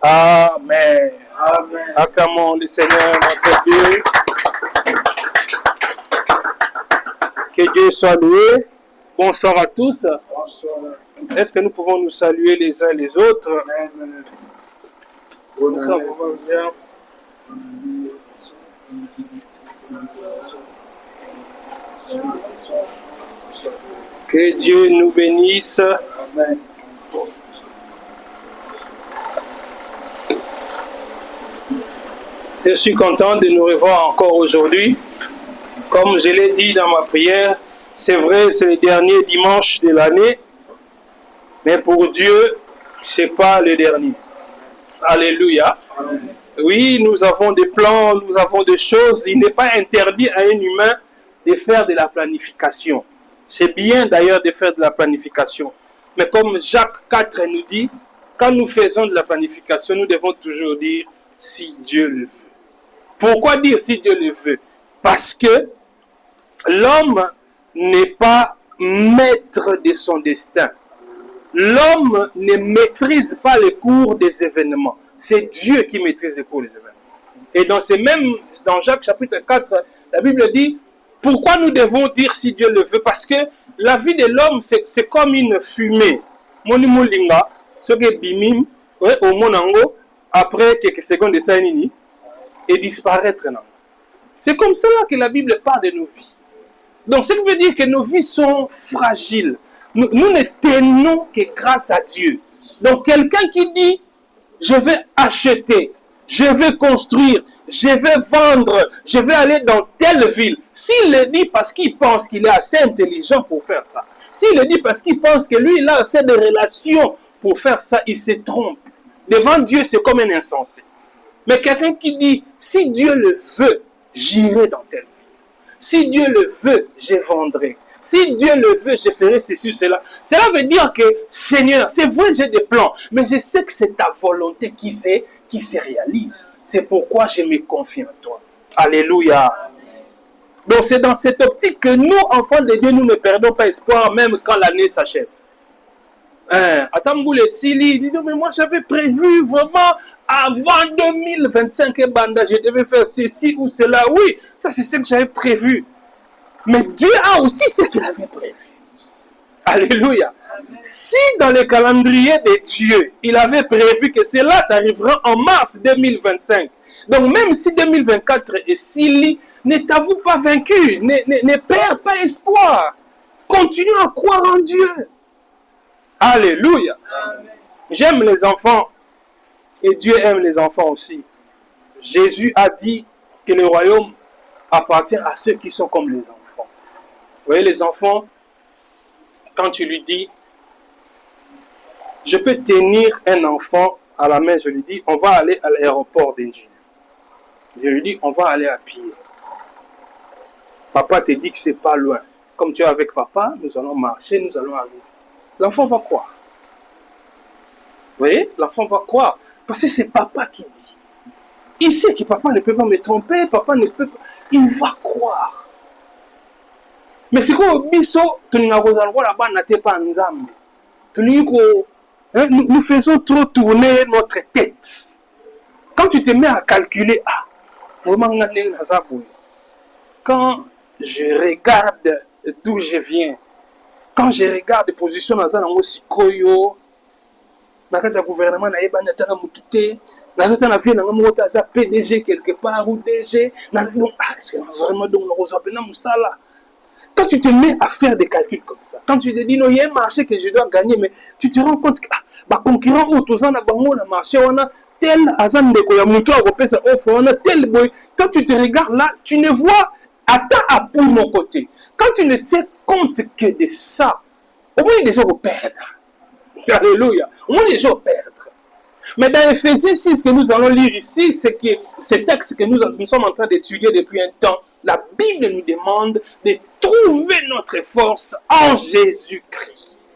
Amen. Amen. Acclamons le Seigneur, notre Dieu. Que Dieu soit loué. Bonsoir à tous. Bonsoir. Est-ce que nous pouvons nous saluer les uns les autres? Amen. Bonsoir, vous va bien? Que Dieu nous bénisse. Amen. Je suis content de nous revoir encore aujourd'hui. Comme je l'ai dit dans ma prière, c'est vrai, c'est le dernier dimanche de l'année, mais pour Dieu, ce n'est pas le dernier. Alléluia. Amen. Oui, nous avons des plans, nous avons des choses. Il n'est pas interdit à un humain de faire de la planification. C'est bien d'ailleurs de faire de la planification. Mais comme Jacques 4 nous dit, quand nous faisons de la planification, nous devons toujours dire si Dieu le veut. Pourquoi dire si Dieu le veut? Parce que l'homme n'est pas maître de son destin. L'homme ne maîtrise pas le cours des événements. C'est Dieu qui maîtrise le cours des événements. Et dans Jacques chapitre 4, la Bible dit, pourquoi nous devons dire si Dieu le veut? Parce que la vie de l'homme, c'est comme une fumée. Moni molinga, ce que bimim, au monango, après quelques secondes de ça, et disparaître. C'est comme cela que la Bible parle de nos vies. Donc, ça veut dire que nos vies sont fragiles. Nous ne tenons que grâce à Dieu. Donc, quelqu'un qui dit, je vais acheter, je vais construire, je vais vendre, je vais aller dans telle ville. S'il le dit parce qu'il pense qu'il est assez intelligent pour faire ça, s'il le dit parce qu'il pense que lui, il a assez de relations pour faire ça, il se trompe. Devant Dieu, c'est comme un insensé. Mais quelqu'un qui dit, si Dieu le veut, j'irai dans telle ville. Si Dieu le veut, je vendrai. Si Dieu le veut, je ferai ceci, cela. Cela veut dire que, Seigneur, c'est vrai, j'ai des plans, mais je sais que c'est ta volonté qui se réalise. C'est pourquoi je me confie en toi. Alléluia. Donc c'est dans cette optique que nous, enfants de Dieu, nous ne perdons pas espoir, même quand l'année s'achève. Attends, Sili, dit, mais moi j'avais prévu vraiment avant 2025, je devais faire ceci ou cela. Oui, ça c'est ce que j'avais prévu. Mais Dieu a aussi ce qu'il avait prévu. Alléluia. Si dans le calendrier de Dieu, il avait prévu que cela t'arrivera en mars 2025, donc même si 2024 est si, ne t'avoue pas vaincu, ne perds pas espoir. Continue à croire en Dieu. Alléluia. J'aime les enfants et Dieu aime les enfants aussi. Jésus a dit que le royaume appartient à ceux qui sont comme les enfants. Vous voyez les enfants, quand tu lui dis, je peux tenir un enfant à la main, je lui dis, on va aller à l'aéroport d'Engie. Je lui dis, on va aller à pied. Papa te dit que c'est pas loin. Comme tu es avec papa, nous allons marcher, nous allons arriver. L'enfant va croire. Vous voyez, l'enfant va croire. Parce que c'est papa qui dit. Il sait que papa ne peut pas me tromper, papa ne peut pas. Il va croire. Mais c'est quoi, biso, nous faisons trop tourner notre tête. Quand tu te mets à calculer, quand je regarde d'où je viens, quand je regarde les positions dans le gouvernement, PDG quelque part ou DG, c'est vraiment quand tu te mets à faire des calculs comme ça, quand tu te dis non, il y a un marché que je dois gagner, mais tu te rends compte que concurrent autour na marché on a tel azan de koya muto akopesa offre on a tel boy. Quand tu te regardes là, tu ne vois attends à pour mon côté. Quand tu ne tiens compte que de ça, au moins déjà au perdre. Alléluia. Au moins déjà au perdre. Mais dans Ephésiens 6 que nous allons lire ici, ce texte que nous sommes en train d'étudier depuis un temps, la Bible nous demande de trouver notre force en Jésus-Christ.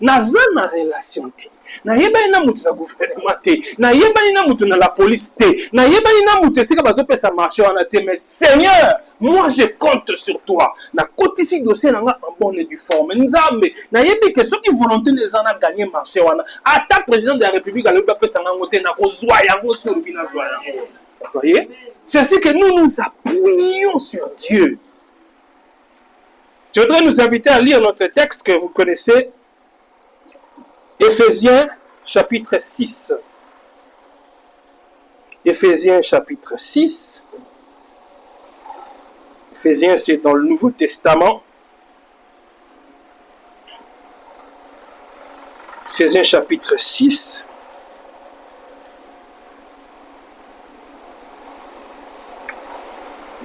naza na relation te, nayebani na mutu na gouvernement te, nayebani na mutu na la police te, nayebani na mutu esika bazopesa marché wana te, mais Seigneur, moi je compte sur toi. Na kotisi dossier nanga en bonne et due forme. Nzambe, nayebi que ceux qui volonté les en a gagné marché wana, ata président de la République a le pesa nanga te na kozwa yango sur bina zwa yango. Vous voyez? C'est ainsi que nous nous appuyons sur Dieu. Je voudrais nous inviter à lire notre texte que vous connaissez, Éphésiens chapitre 6. Éphésiens chapitre 6. Éphésiens, c'est dans le Nouveau Testament. Éphésiens chapitre 6.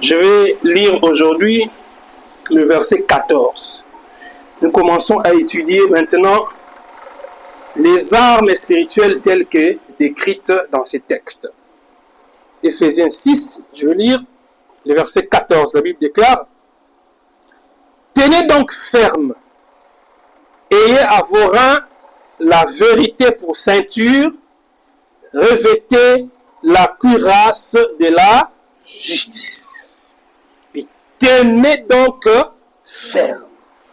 Je vais lire aujourd'hui le verset 14. Nous commençons à étudier maintenant les armes spirituelles telles que décrites dans ces textes. Éphésiens 6, je vais lire le verset 14. La Bible déclare: tenez donc ferme, ayez à vos reins la vérité pour ceinture, revêtez la cuirasse de la justice. Et tenez donc ferme.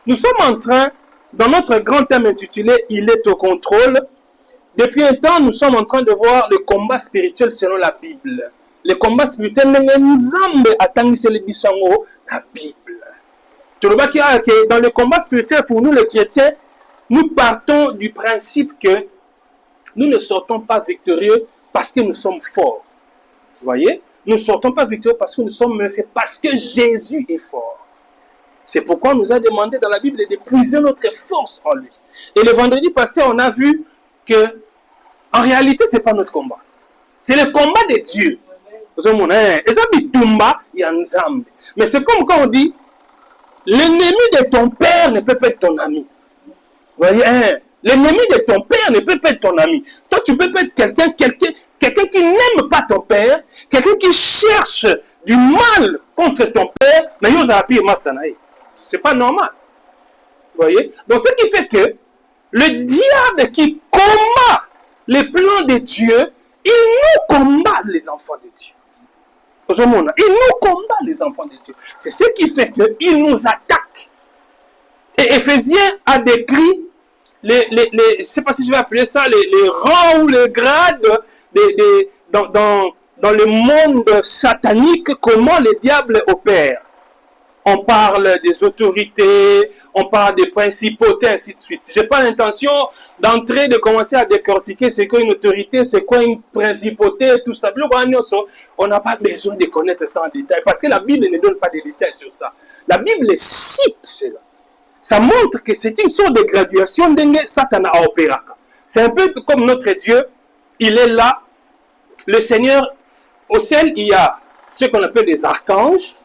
Nous sommes en train, dans notre grand thème intitulé « Il est au contrôle », depuis un temps, nous sommes en train de voir le combat spirituel selon la Bible. Le combat spirituel, Nzambe atangise le bisango, la Bible. Tout le monde qui a que dans le combat spirituel, pour nous les chrétiens, nous partons du principe que nous ne sortons pas victorieux parce que nous sommes forts. Vous voyez? Nous ne sortons pas victorieux parce que nous sommes, c'est parce que Jésus est fort. C'est pourquoi on nous a demandé dans la Bible de puiser notre force en lui. Et le vendredi passé, on a vu que, en réalité, ce n'est pas notre combat. C'est le combat de Dieu. Mais c'est comme quand on dit, l'ennemi de ton père ne peut pas être ton ami. Vous voyez, l'ennemi de ton père ne peut pas être ton ami. Toi, tu peux pas être quelqu'un qui n'aime pas ton père, quelqu'un qui cherche du mal contre ton père, mais il a appuyé Mastanaï. C'est pas normal. Vous voyez? Donc, ce qui fait que le diable qui combat les plans de Dieu, il nous combat les enfants de Dieu. Il nous combat les enfants de Dieu. C'est ce qui fait qu'il nous attaque. Et Éphésiens a décrit je ne sais pas si je vais appeler ça les rangs ou les grades dans le monde satanique, comment le diable opère. On parle des autorités, on parle des principautés, ainsi de suite. Je n'ai pas l'intention d'entrer, de commencer à décortiquer c'est quoi une autorité, c'est quoi une principauté, tout ça. On n'a pas besoin de connaître ça en détail, parce que la Bible ne donne pas de détails sur ça. La Bible cite cela. Ça montre que c'est une sorte de graduation d'Enge Satana à opéra. C'est un peu comme notre Dieu, il est là. Le Seigneur, au ciel, il y a ce qu'on appelle des archanges,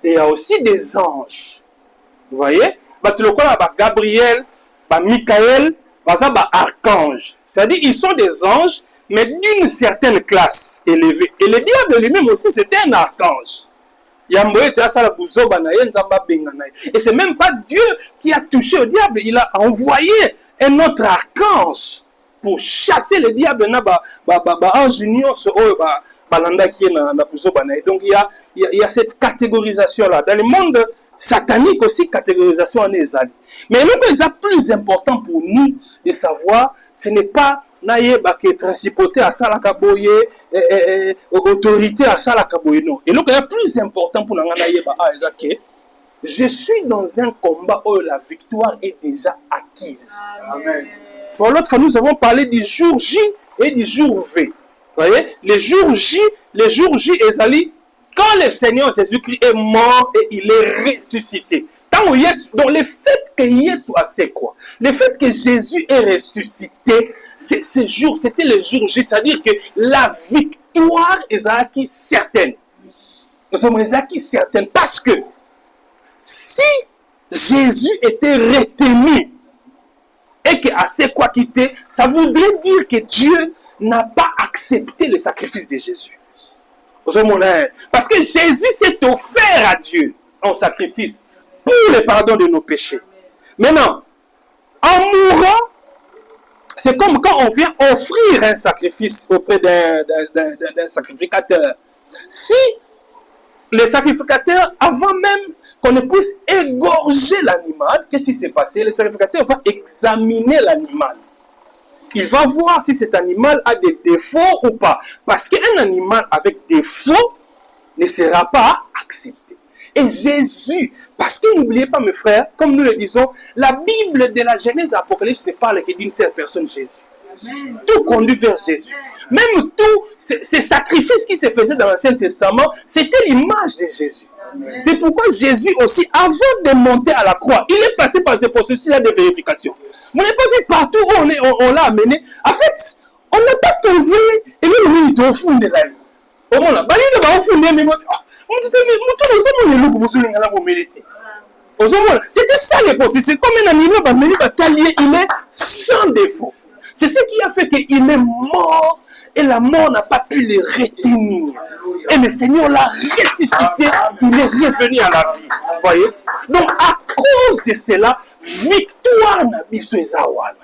et il y a aussi des anges. Vous voyez? Gabriel, Michael, archange. C'est-à-dire ils sont des anges, mais d'une certaine classe élevée. Et le diable lui-même aussi, c'était un archange. Et c'est même pas Dieu qui a touché le diable, il a envoyé un autre archange pour chasser le diable. Donc il y a cette catégorisation-là. Dans le monde satanique aussi, catégorisation en est. Mais le plus important pour nous de savoir, ce n'est pas que principauté à ça la kaboye, autorité à ça la kaboye, non. Et donc, le plus important pour nous, je suis dans un combat où la victoire est déjà acquise. Amen. L'autre fois, nous avons parlé du jour J et du jour V. Vous voyez, les jours J, Ezali, quand le Seigneur Jésus-Christ est mort et il est ressuscité. Donc le fait que Jésus a c'est quoi? Le fait que Jésus est ressuscité, c'était le jour J, c'est-à-dire que la victoire est acquise certaine. Nous sommes acquis certaines parce que si Jésus était retenu et que à c'est quoi quitter, ça voudrait dire que Dieu n'a pas accepté le sacrifice de Jésus. Parce que Jésus s'est offert à Dieu en sacrifice pour le pardon de nos péchés. Maintenant, En mourant, c'est comme quand on vient offrir un sacrifice auprès d'un sacrificateur. Si le sacrificateur, avant même qu'on ne puisse égorger l'animal, qu'est-ce qui s'est passé? Le sacrificateur va examiner l'animal. Il va voir si cet animal a des défauts ou pas. Parce qu'un animal avec défauts ne sera pas accepté. Et Jésus, parce que n'oubliez pas mes frères, comme nous le disons, la Bible de la Genèse à l'Apocalypse ne parle que d'une seule personne, Jésus. Amen. Tout conduit vers Jésus. Même tous ces sacrifices qui se faisaient dans l'Ancien Testament, c'était l'image de Jésus. C'est pourquoi Jésus aussi, avant de monter à la croix, il est passé par ce processus-là de vérification. Vous n'avez pas vu partout où on l'a amené. En fait, on n'a pas trouvé et même il doit fondre la vie. Au moins là, c'était ça le processus. Comme un animal, il est sans défaut. C'est ce qui a fait qu'il est mort et la mort n'a pas pu le retenir. Et le Seigneur l'a ressuscité, il est revenu à la vie. Vous voyez? Donc, à cause de cela, victoire n'a biso ezawana.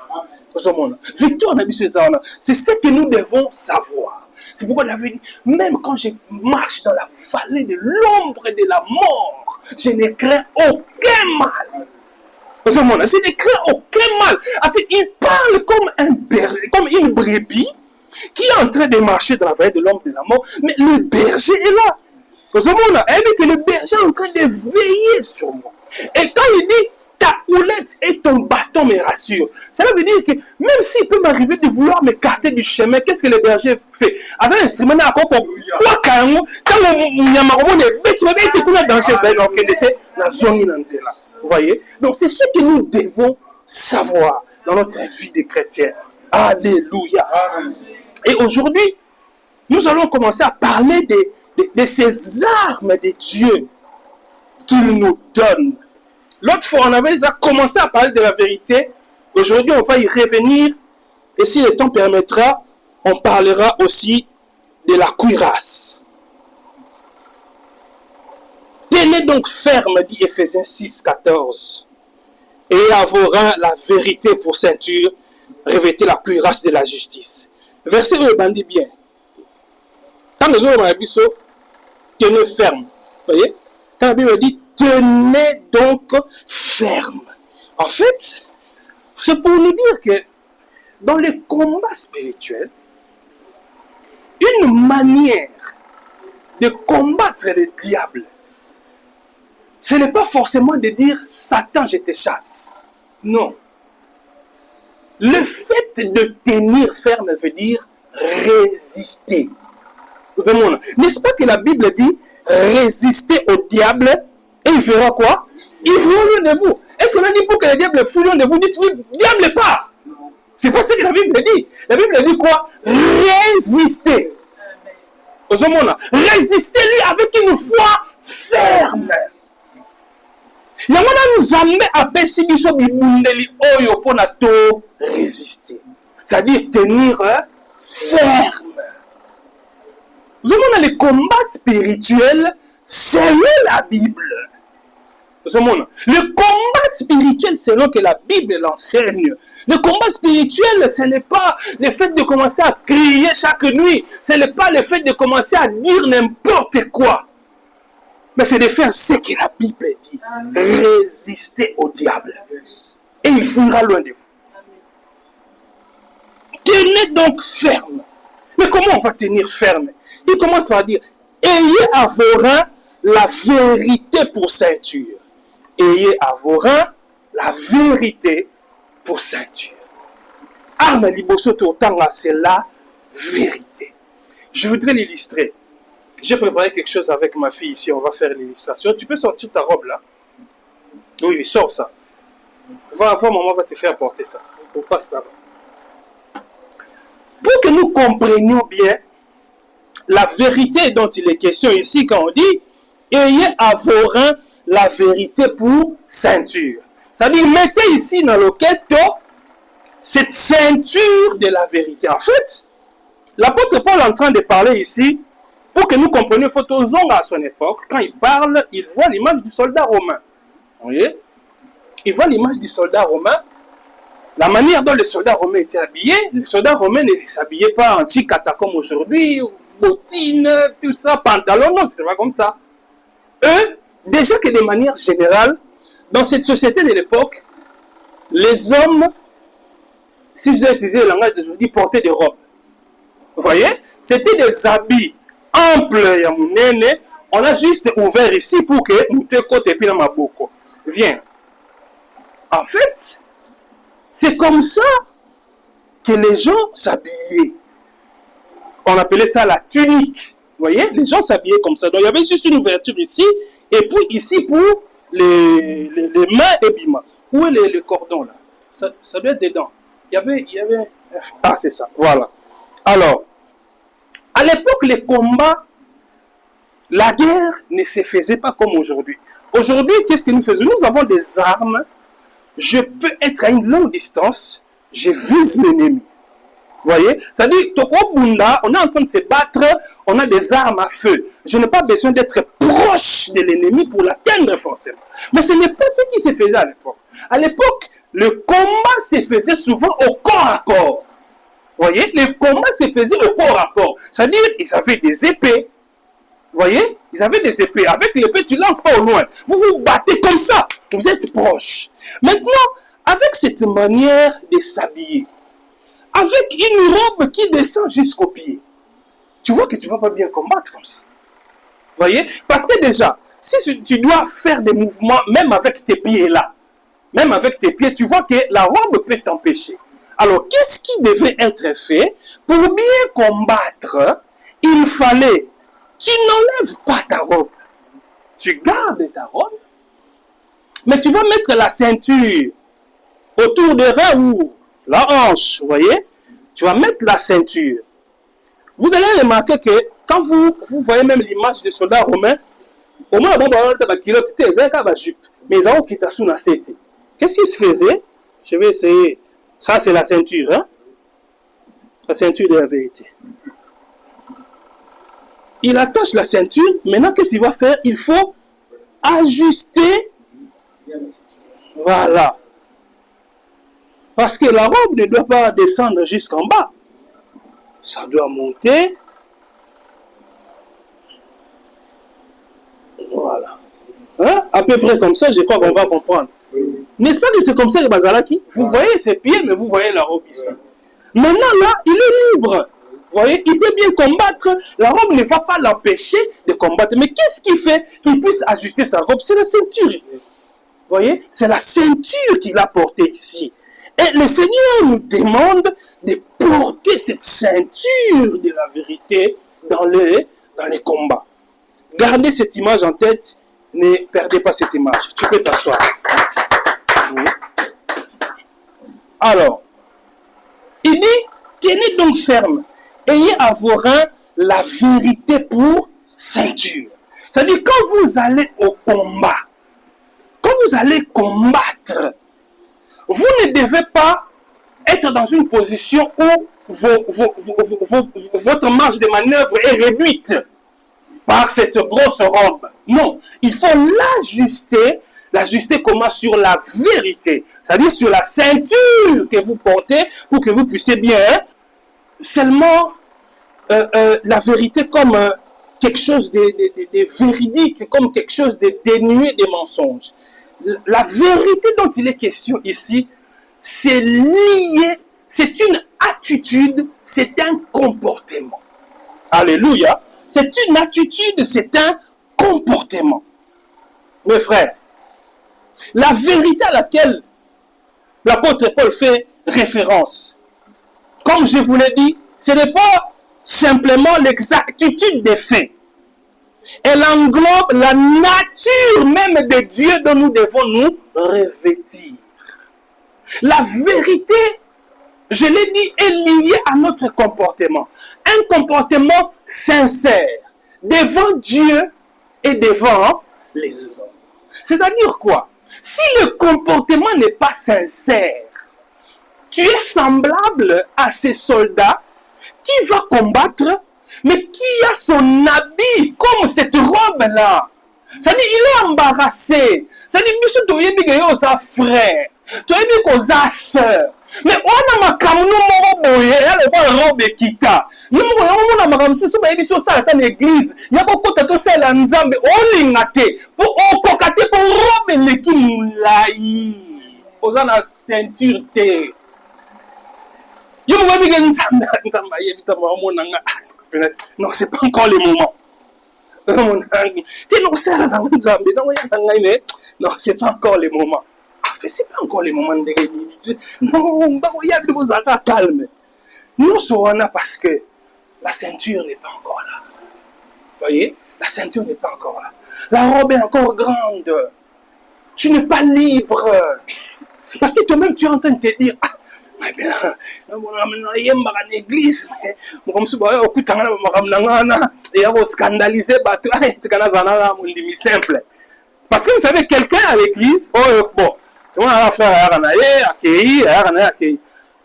Victoire n'a biso ezawana. C'est ce que nous devons savoir. C'est pourquoi David dit, même quand je marche dans la vallée de l'ombre de la mort, je ne crains aucun mal. Je ne crains aucun mal. En fait, il parle comme une brebis qui est en train de marcher dans la vallée de l'ombre de la mort, mais le berger est là. Elle dit que le berger est en train de veiller sur moi. Et quand il dit, ta houlette et ton bâton me rassurent, cela veut dire que même s'il peut m'arriver de vouloir m'écarter du chemin, qu'est-ce que le berger fait? Avec un instrument, vous voyez? Donc c'est ce que nous devons savoir dans notre vie de chrétien. Alléluia. Et aujourd'hui, nous allons commencer à parler de ces armes de Dieu qu'il nous donne. L'autre fois, on avait déjà commencé à parler de la vérité. Aujourd'hui, on va y revenir. Et si le temps permettra, on parlera aussi de la cuirasse. Tenez donc ferme, dit Ephésiens 6, 14. Et à vos reins la vérité pour ceinture, revêtez la cuirasse de la justice. Verset où il dit bien. Quand nous avons dit ça, tenez ferme. Vous voyez? Quand la Bible dit tenez donc ferme. En fait, c'est pour nous dire que dans les combats spirituels, une manière de combattre le diable, ce n'est pas forcément de dire Satan, je te chasse. Non. Le fait de tenir ferme veut dire résister. N'est-ce pas que la Bible dit résister au diable et il fera quoi? Il fera loin de vous. Est-ce qu'on a dit pour que le diable fuit loin de vous? Dites-lui, diable pas. C'est pas ce que la Bible dit. La Bible dit quoi? Résister. Résister-lui avec une foi ferme. Il y a nous amener à baisser biso bibundeli oyo pour to résister. C'est-à-dire tenir ferme. Vous avez les combats spirituels selon la Bible. Le combat spirituel selon que la Bible l'enseigne. Le combat spirituel, ce n'est pas le fait de commencer à crier chaque nuit. Ce n'est pas le fait de commencer à dire n'importe quoi. Mais c'est de faire ce que la Bible dit. Résister au diable. Et il fuira loin de vous. Tenez donc ferme. Mais comment on va tenir ferme? Il commence par dire, ayez à vos reins la vérité pour ceinture. Ayez à vos reins la vérité pour ceinture. Arme liboso totanga, c'est la vérité. Je voudrais l'illustrer. J'ai préparé quelque chose avec ma fille ici, on va faire l'illustration. Tu peux sortir ta robe là? Oui, sors ça. Va, maman va te faire porter ça. On passe là-bas. Pour que nous comprenions bien la vérité dont il est question ici, quand on dit ayez à vos reins la vérité pour ceinture. C'est-à-dire, mettez ici dans le quête cette ceinture de la vérité. En fait, l'apôtre Paul est en train de parler ici, pour que nous comprenions, Photozong à son époque, quand il parle, il voit l'image du soldat romain. Vous voyez? Il voit l'image du soldat romain, la manière dont les soldats romains étaient habillés, les soldats romains ne s'habillaient pas en chikata comme aujourd'hui, bottines, tout ça, pantalons, non, c'était pas comme ça. Eux, déjà que de manière générale, dans cette société de l'époque, les hommes, si je dois utiliser le langage d'aujourd'hui, portaient des robes. Vous voyez? C'était des habits amples, yamounene. On a juste ouvert ici pour que nous te côté puis dans ma boko. Viens. En fait, c'est comme ça que les gens s'habillaient. On appelait ça la tunique. Vous voyez? Les gens s'habillaient comme ça. Donc il y avait juste une ouverture ici, et puis ici pour les mains et bima. Où est le cordon là? Ça doit être dedans. Il y avait... Ah, c'est ça. Voilà. Alors, à l'époque, les combats, la guerre ne se faisait pas comme aujourd'hui. Aujourd'hui, qu'est-ce que nous faisons? Nous avons des armes. Je peux être à une longue distance. Je vise l'ennemi. Vous voyez? C'est-à-dire, Toko Bunda, on est en train de se battre. On a des armes à feu. Je n'ai pas besoin d'être proche de l'ennemi pour l'atteindre forcément. Mais ce n'est pas ce qui se faisait à l'époque. À l'époque, le combat se faisait souvent au corps à corps. Vous voyez, les combats se faisaient au corps à corps. C'est-à-dire, ils avaient des épées. Vous voyez, ils avaient des épées. Avec l'épée, tu ne lances pas au loin. Vous vous battez comme ça. Vous êtes proches. Maintenant, avec cette manière de s'habiller, avec une robe qui descend jusqu'aux pieds, tu vois que tu ne vas pas bien combattre comme ça. Vous voyez, parce que déjà, si tu dois faire des mouvements, même avec tes pieds là, même avec tes pieds, tu vois que la robe peut t'empêcher. Alors, qu'est-ce qui devait être fait? Pour bien combattre, il fallait, tu n'enlèves pas ta robe. Tu gardes ta robe, mais tu vas mettre la ceinture autour des reins ou la hanche, vous voyez? Tu vas mettre la ceinture. Vous allez remarquer que quand vous voyez même l'image des soldats romains, au moins, mais ils ont quitté sous la ceinture. Qu'est-ce qui se faisait? Je vais essayer. Ça, c'est la ceinture, hein? La ceinture de la vérité. Il attache la ceinture. Maintenant, qu'est-ce qu'il va faire? Il faut ajuster. Voilà. Parce que la robe ne doit pas descendre jusqu'en bas. Ça doit monter. Voilà. Hein? À peu près comme ça, je crois qu'on va comprendre. N'est-ce pas que c'est comme ça les Bazalaki? Vous voyez ses pieds, mais vous voyez la robe ici. Maintenant, là, il est libre. Vous voyez, il peut bien combattre. La robe ne va pas l'empêcher de combattre. Mais qu'est-ce qui fait qu'il puisse ajuster sa robe? C'est la ceinture ici. Vous voyez, c'est la ceinture qu'il a portée ici. Et le Seigneur nous demande de porter cette ceinture de la vérité dans les combats. Gardez cette image en tête. Ne perdez pas cette image. Tu peux t'asseoir. Merci. Oui. Alors, il dit, tenez donc ferme. Ayez à vos reins la vérité pour ceinture. C'est-à-dire, quand vous allez au combat, quand vous allez combattre, vous ne devez pas être dans une position où votre marge de manœuvre est réduite par cette grosse robe. Non, il faut l'ajuster comment? Sur la vérité, c'est-à-dire sur la ceinture que vous portez pour que vous puissiez bien seulement la vérité comme quelque chose de véridique, comme quelque chose de dénué de mensonges. La vérité dont il est question ici, c'est lié, c'est une attitude, c'est un comportement. Alléluia. C'est une attitude, c'est un comportement. Mes frères, la vérité à laquelle l'apôtre Paul fait référence, comme je vous l'ai dit, ce n'est pas simplement l'exactitude des faits. Elle englobe la nature même de Dieu dont nous devons nous revêtir. La vérité, je l'ai dit, est liée à notre comportement. Un comportement sincère devant Dieu et devant les hommes. C'est-à-dire quoi? Si le comportement n'est pas sincère, tu es semblable à ces soldats qui va combattre, mais qui a son habit comme cette robe-là. C'est-à-dire, il est embarrassé. C'est-à-dire, monsieur, tu es frère, tu es sœur. Mais on a ma camoufle, on a robe kita. Nous on a ma camoufle, c'est pas émission ça dans l'église. Il y a beaucoup de choses là nzambe. On l'ingate pour on kokate pour robe leki moulai. On a la ceinture té. Yo mo bi gen nzambe non, c'est pas encore le moment. Non, c'est pas encore le moment. Ah, c'est pas encore le moment de non, il y a des choses à calme. Nous sommes là parce que la ceinture n'est pas encore là. Vous voyez, la ceinture n'est pas encore là. La robe est encore grande. Tu n'es pas libre. Parce que toi-même, tu es en train de te dire, ah, mais bien, il y a une église, comme si on scandalisé, simple. Parce que vous savez, quelqu'un à l'église, bon, on a affaire à accueillir.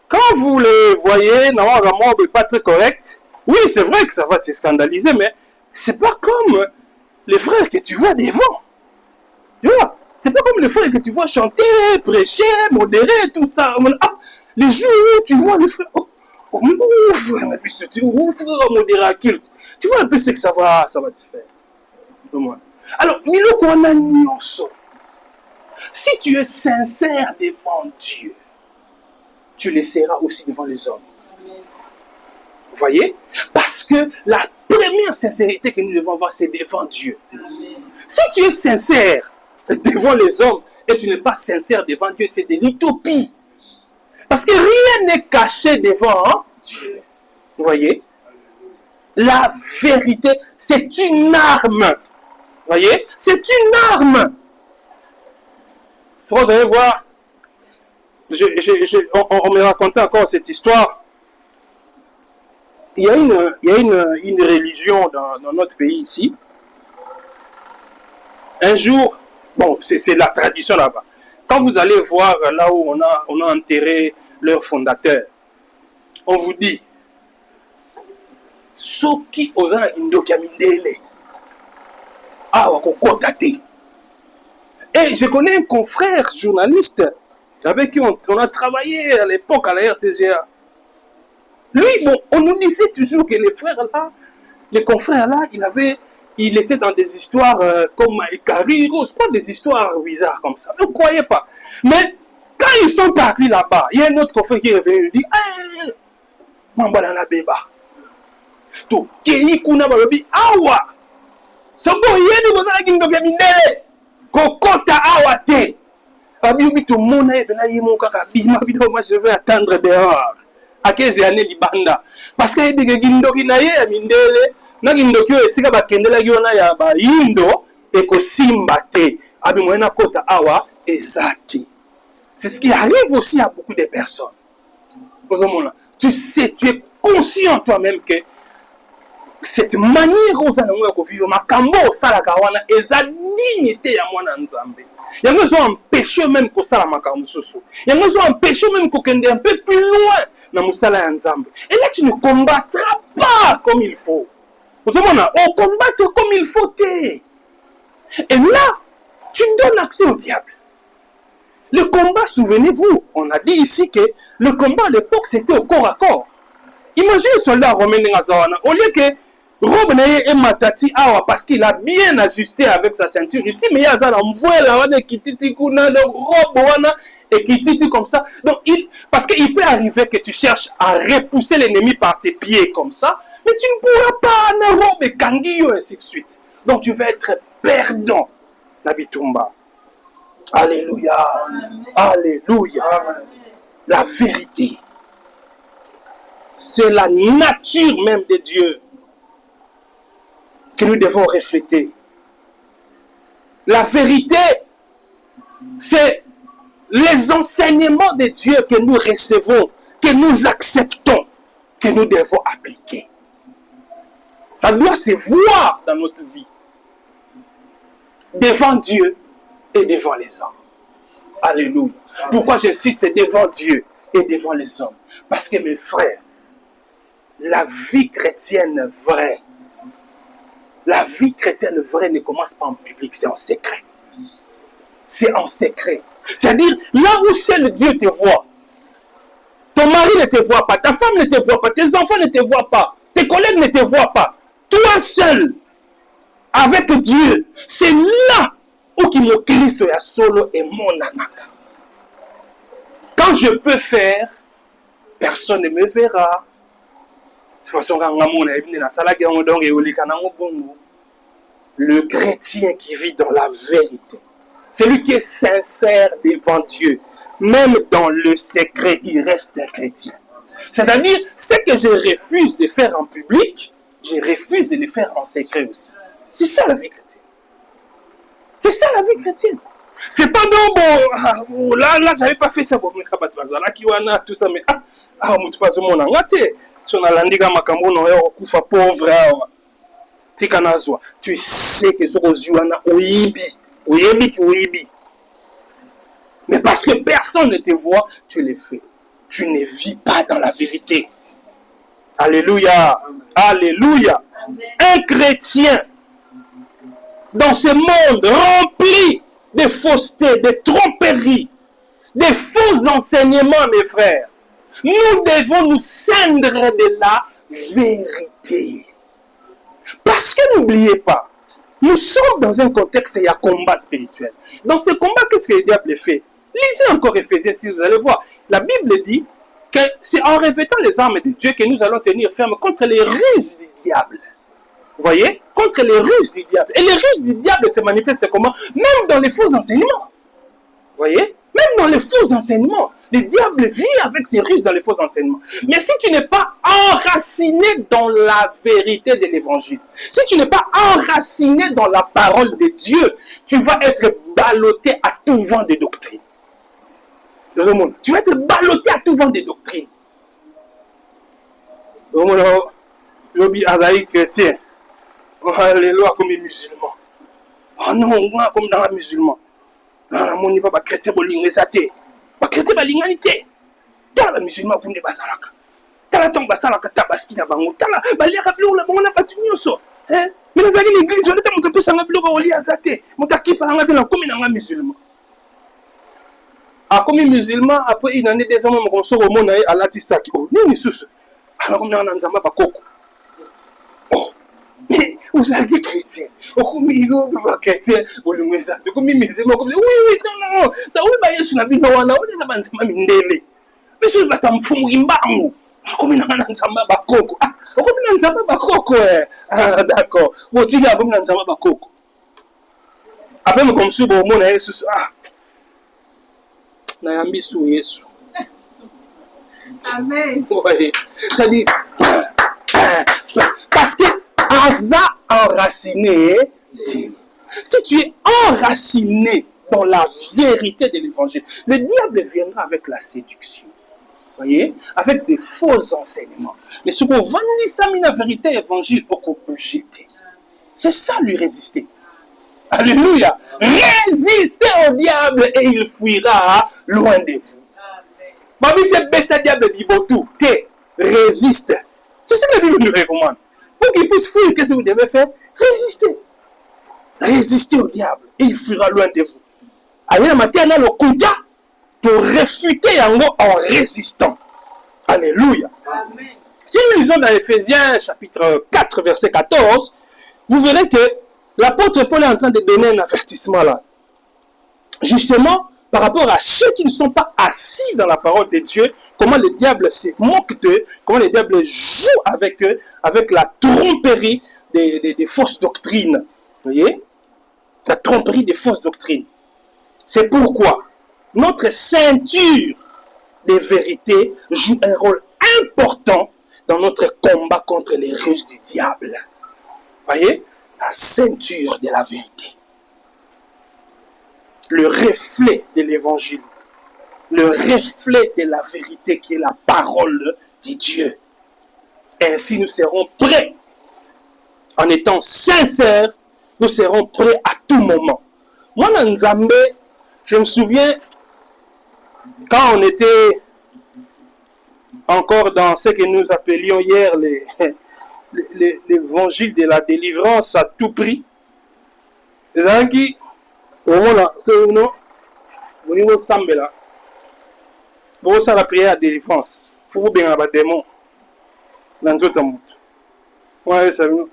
Quand vous le voyez, normalement, pas très correct, oui, c'est vrai que ça va te scandaliser, mais c'est pas comme les frères que tu vois devant. Tu vois, c'est pas comme les frères que tu vois chanter, prêcher, modérer, tout ça. Les jours où tu vois les frères, ouvre modérer à culte. Tu vois un peu ce que ça va te faire. Alors, si tu es sincère devant Dieu, tu le seras aussi devant les hommes. Vous voyez? Parce que la première sincérité que nous devons avoir, c'est devant Dieu. Si tu es sincère devant les hommes et tu n'es pas sincère devant Dieu, c'est de l'utopie. Parce que rien n'est caché devant Dieu. Vous voyez? La vérité, c'est une arme. Vous voyez? C'est une arme. Vous allez voir, on me racontait encore cette histoire. Il y a une religion dans notre pays ici. Un jour, bon, c'est la tradition là-bas. Quand vous allez voir là où on a enterré leur fondateur, on vous dit, Soki oza indokamindele, wakokokate. Et je connais un confrère journaliste avec qui on a travaillé à l'époque à la RTGA. Lui, bon, on nous disait toujours que les frères là, les confrères là, il était dans des histoires comme Maïkari, c'est pas des histoires bizarres comme ça. Ne croyez pas. Mais quand ils sont partis là-bas, il y a un autre confrère qui est venu et dit, hey, Mambalana Beba. To Kei Kuna Babi, Awa. Soko Yedu Bozala Kindokamindele. Kokota Awate. Abiubi to Mona et Benaïmo Kakabima, moi je vais attendre dehors. À 15 années Libanda. Parce qu'il y a des Gindoki Naye, Mindele, Nagindokyo et Sika Bakendela Yona Yaba, Indo, et Kosimbate, Abimoena Kota Awa, et Zati. C'est ce qui arrive aussi à beaucoup de personnes. Tu sais, tu es conscient toi-même que cette manière dont on vit, ma kambo salakawana, et sa dignité à moi nzambe. Il y a besoin d'empêcher même que ça la makambo soso. Il y a besoin d'empêcher même qu'on aille un peu plus loin dans musala nzambe. Et là tu ne combattras pas comme il faut. Vous savez, on combat comme il faut. Et là, tu donnes accès au diable. Le combat, souvenez-vous, on a dit ici que le combat à l'époque c'était au corps à corps. Imaginez un soldat romain Nazawana, au lieu que robe et matati awa parce qu'il a bien ajusté avec sa ceinture ici, mais il y a ça qui titi kuna de robe wana et qui titi comme ça. Donc parce qu'il peut arriver que tu cherches à repousser l'ennemi par tes pieds comme ça, mais tu ne pourras pas en robe et kangiyo et ainsi de suite. Donc tu vas être perdant, Nabitumba. Alléluia. Alléluia. La vérité. C'est la nature même de Dieu que nous devons refléter. La vérité, c'est les enseignements de Dieu que nous recevons, que nous acceptons, que nous devons appliquer. Ça doit se voir dans notre vie. Devant Dieu et devant les hommes. Alléluia. Pourquoi j'insiste devant Dieu et devant les hommes? Parce que mes frères, la vie chrétienne vraie, la vie chrétienne vraie ne commence pas en public, c'est en secret. C'est en secret. C'est-à-dire, là où seul Dieu te voit, Ton mari ne te voit pas, ta femme ne te voit pas, tes enfants ne te voient pas, tes collègues ne te voient pas. Toi seul, avec Dieu, c'est là où mon Christ est solo et mon anaka. Quand je peux faire, personne ne me verra. De toute façon, le chrétien qui vit dans la vérité, celui qui est sincère devant Dieu, même dans le secret, il reste un chrétien. C'est-à-dire, ce que je refuse de faire en public, je refuse de le faire en secret aussi. C'est ça la vie chrétienne. C'est ça la vie chrétienne. C'est pas donc bon, là, j'avais pas fait ça pour me cabater, tout ça, mais on ne pas mon angate. Si on a l'indica makambo, on a kufa pauvre. Tu sais que ce que oyibi. Mais parce que personne ne te voit, tu le fais. Tu ne vis pas dans la vérité. Alléluia. Alléluia. Un chrétien dans ce monde rempli de fausseté, de tromperies, de faux enseignements, mes frères, nous devons nous ceindre de la vérité. Parce que n'oubliez pas, nous sommes dans un contexte, il y a combat spirituel. Dans ce combat, qu'est-ce que le diable fait? Lisez encore Éphésiens 6, vous allez voir. La Bible dit que c'est en revêtant les armes de Dieu que nous allons tenir ferme contre les ruses du diable. Vous voyez? Contre les ruses du diable. Et les ruses du diable se manifestent comment? Même dans les faux enseignements. Vous voyez? Même dans les faux enseignements. Le diable vit avec ses ruses dans les faux enseignements. Mais si tu n'es pas enraciné dans la vérité de l'évangile, si tu n'es pas enraciné dans la parole de Dieu, tu vas être ballotté à tout vent de doctrine. Tu vas être ballotté à tout vent de doctrine. L'obi azaï chrétien. Les lois comme les musulmans. Oh non, moi comme dans les musulmans. Non, on n'est pas chrétien pour l'ingéniosité. Pas chrétien pour l'ingéniosité. T'as les musulmans comme des bazalaka. T'as la tombe basalaka tabaski na bango. T'as la baliaka bleu la bango na patunyoso. Hein? Mais les amis l'église, on est à mon peu sanga bleu au lit azate. Mon taki par la dans comme dans les musulmans. Ah comme les musulmans après il en est des hommes qui sont au monde à la tisaki. Oh, ni sous. Alors comme dans nzamba bakoko. Mais vous êtes chrétien. Comme il est chrétien, vous le mettez. Comme il est musulman, oui, non. T'as oublié bah Yesu na bino wana, on est na banzema mindele. Mais je vais pas t'enfumer imbangu. Comme il a un nzamba bakoko. Ah, comme il a un nzamba bakoko. Ah, d'accord. Vous dites comme il a un nzamba bakoko. Après me comme si bon mon Yesu ah. Na yambi sou Yesu. Amen. Oui. Ça dit parce que Aza enraciné. Si tu es enraciné dans la vérité de l'évangile, le diable viendra avec la séduction. Voyez, avec des faux enseignements. Mais ce qu'on va dire, la vérité évangile, au coup jeter. C'est ça lui résister. Alléluia. Résistez au diable et il fuira loin de vous. Babi te bêta diable dit tout. Résiste. C'est ce que la Bible nous recommande. Pour qu'il puisse fuir, qu'est-ce que vous devez faire? Résister. Résistez au diable et il fuira loin de vous. Allez, la matin, le kuta pour réfuter Yango en résistant. Alléluia. Amen. Si nous lisons dans Éphésiens chapitre 4, verset 14, vous verrez que l'apôtre Paul est en train de donner un avertissement là. Justement, par rapport à ceux qui ne sont pas assis dans la parole de Dieu, comment le diable se moque d'eux, comment le diable joue avec eux, avec la tromperie des fausses doctrines. Vous voyez? La tromperie des fausses doctrines. C'est pourquoi notre ceinture de vérité joue un rôle important dans notre combat contre les ruses du diable. Vous voyez? La ceinture de la vérité. Le reflet de l'évangile. Le reflet de la vérité qui est la parole de Dieu. Ainsi nous serons prêts. En étant sincères, nous serons prêts à tout moment. Moi, dans Nzambe, je me souviens, quand on était encore dans ce que nous appelions hier l'évangile de la délivrance à tout prix, les gens qui, au niveau Sambela, bon, ça la prière à délivrance. Faut bien avoir des démons. Dans tout le monde. Moi, ça veut dire,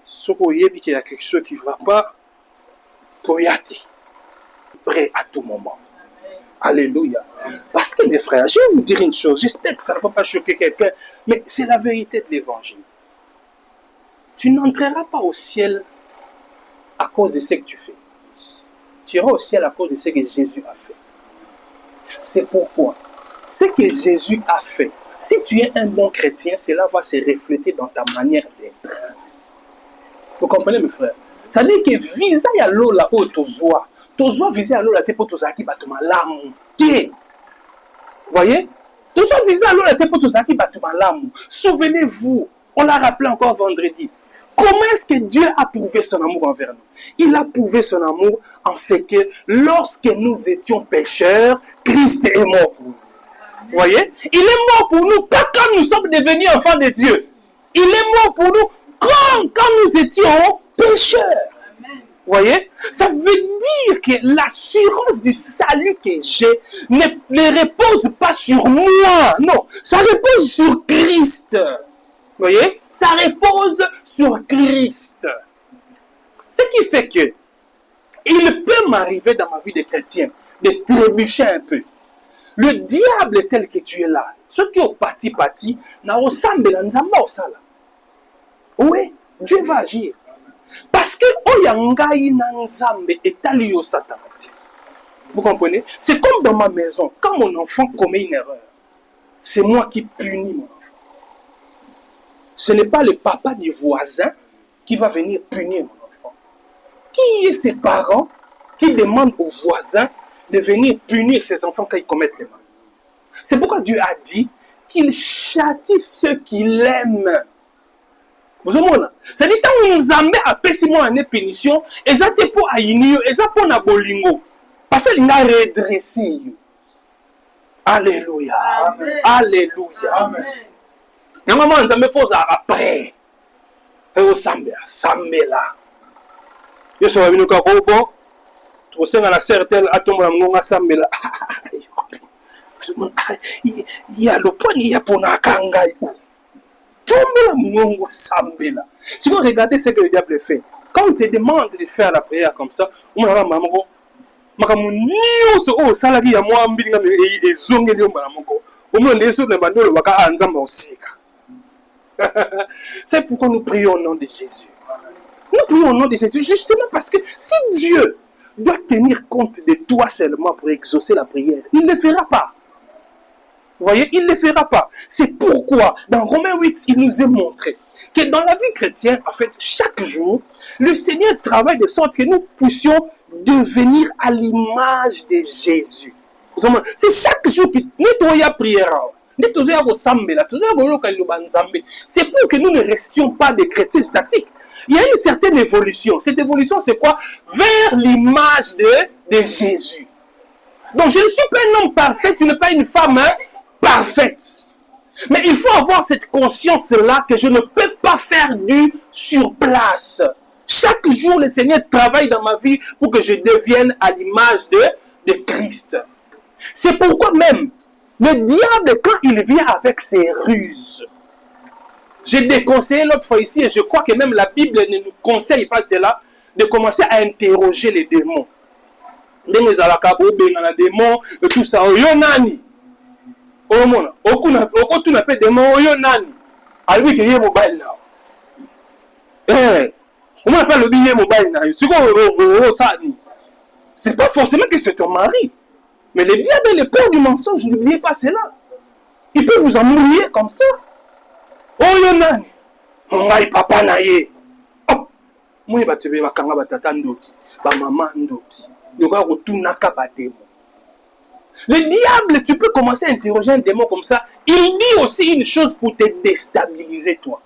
ce qu'il y a quelque chose qui ne va pas, pour y aller. Prêt à tout moment. Alléluia. Parce que mes frères, je vais vous dire une chose, j'espère que ça ne va pas choquer quelqu'un, mais c'est la vérité de l'évangile. Tu n'entreras pas au ciel à cause de ce que tu fais. Tu iras au ciel à cause de ce que Jésus a fait. C'est pourquoi ce que Jésus a fait, si tu es un bon chrétien, cela va se refléter dans ta manière d'être. Vous comprenez mes frères? Ça dit que visa ya lola o tozoa visa ya lola te po tozaki bato malamu te. Voyez? Tozoa visa ya lola te po tozaki bato malamu. Souvenez-vous, on l'a rappelé encore vendredi. Comment est-ce que Dieu a prouvé son amour envers nous? Il a prouvé son amour en ce que lorsque nous étions pécheurs, Christ est mort pour nous. Vous voyez? Il est mort pour nous pas quand nous sommes devenus enfants de Dieu. Il est mort pour nous quand nous étions pécheurs. Vous voyez? Ça veut dire que l'assurance du salut que j'ai ne repose pas sur moi. Non, ça repose sur Christ. Vous voyez? Ça repose sur Christ. Ce qui fait que il peut m'arriver dans ma vie de chrétien de trébucher un peu. Le diable tel que tu es là, ce qui est pati, n'a ressemble à ça. Oui, Dieu va agir. Parce que vous comprenez? C'est comme dans ma maison, quand mon enfant commet une erreur, c'est moi qui punis mon enfant. Ce n'est pas le papa du voisin qui va venir punir mon enfant. Qui est ses parents qui demandent aux voisins de venir punir ses enfants quand ils commettent les mal? C'est pourquoi Dieu a dit qu'il châtie ceux qu'il aime. Vous comprenez? C'est-à-dire que quand nous avons appelé une punition, et ça c'est pour Aïnio, et ça pour Nabolingo. Parce qu'il a redressé. Alléluia. Amen. Alléluia. Amen. Il y a un moment où nous faut après. Et au Sambé là. Je suis venu au Bon. Tu sais, à la certaine, à ton moment, Sambé là. Il y a le point, il y a pour Nakangaï. Si vous regardez ce que le diable fait, quand on te demande de faire la prière comme ça, on va maman, c'est pourquoi nous prions au nom de Jésus. Nous prions au nom de Jésus justement parce que si Dieu doit tenir compte de toi seulement pour exaucer la prière, il ne le fera pas. Vous voyez, il ne le fera pas. C'est pourquoi, dans Romains 8, il nous est montré que dans la vie chrétienne, en fait, chaque jour, le Seigneur travaille de sorte que nous puissions devenir à l'image de Jésus. C'est chaque jour que nous devons prier. C'est pour que nous ne restions pas des chrétiens statiques. Il y a une certaine évolution. Cette évolution, c'est quoi? Vers l'image de Jésus. Donc, je ne suis pas un homme parfait, tu n'es pas une femme parfaite. Mais il faut avoir cette conscience-là que je ne peux pas faire du sur place. Chaque jour, le Seigneur travaille dans ma vie pour que je devienne à l'image de Christ. C'est pourquoi même, le diable, quand il vient avec ses ruses, j'ai déconseillé l'autre fois ici, et je crois que même la Bible ne nous conseille pas cela, de commencer à interroger les démons. Les démons, et tout ça, yonani. C'est pas forcément que c'est ton mari. Mais le diable est le père du mensonge, n'oubliez pas cela. Il peut vous embrouiller comme ça. Oh yonani. Ngai papa na ye. Oh. Moi ba tebe bakanga batata ndoki, ba maman ndoki. Yoka ko tunaka ba démon. Le diable, tu peux commencer à interroger un démon comme ça. Il dit aussi une chose pour te déstabiliser, toi.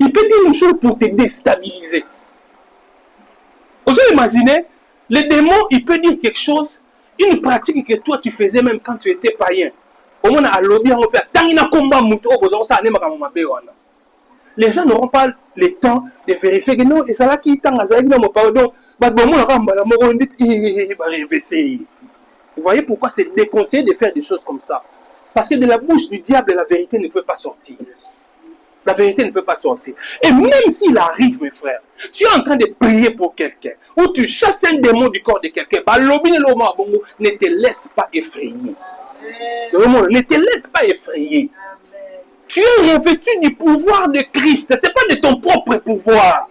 Il peut dire une chose pour te déstabiliser. Vous imaginez, le démon, il peut dire quelque chose, une pratique que toi tu faisais même quand tu étais païen. Les gens n'auront pas le temps de vérifier que non, et ça là qui est en pardon. Vous voyez pourquoi c'est déconseillé de faire des choses comme ça. Parce que de la bouche du diable, la vérité ne peut pas sortir. La vérité ne peut pas sortir. Et même s'il arrive, mes frères, tu es en train de prier pour quelqu'un, ou tu chasses un démon du corps de quelqu'un, ne te laisse pas effrayer. Ne te laisse pas effrayer. Tu es revêtu du pouvoir de Christ. Ce n'est pas de ton propre pouvoir.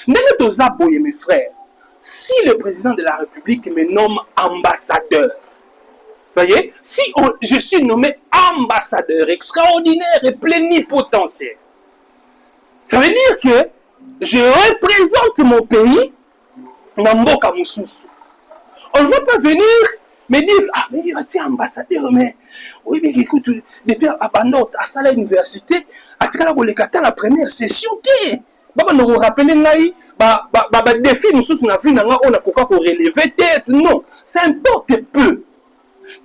Mes frères, si le président de la République me nomme ambassadeur, voyez, si je suis nommé ambassadeur extraordinaire et plénipotentiaire, ça veut dire que je représente mon pays dans Mboka Moussousou. On ne va pas venir me dire, ah, mais tu es ambassadeur, mais oui, mais écoute, depuis à l'université, à la première session, Baba nous rappelle défi nous sous na vie on a quoi pour relever tête, non, ça importe peu.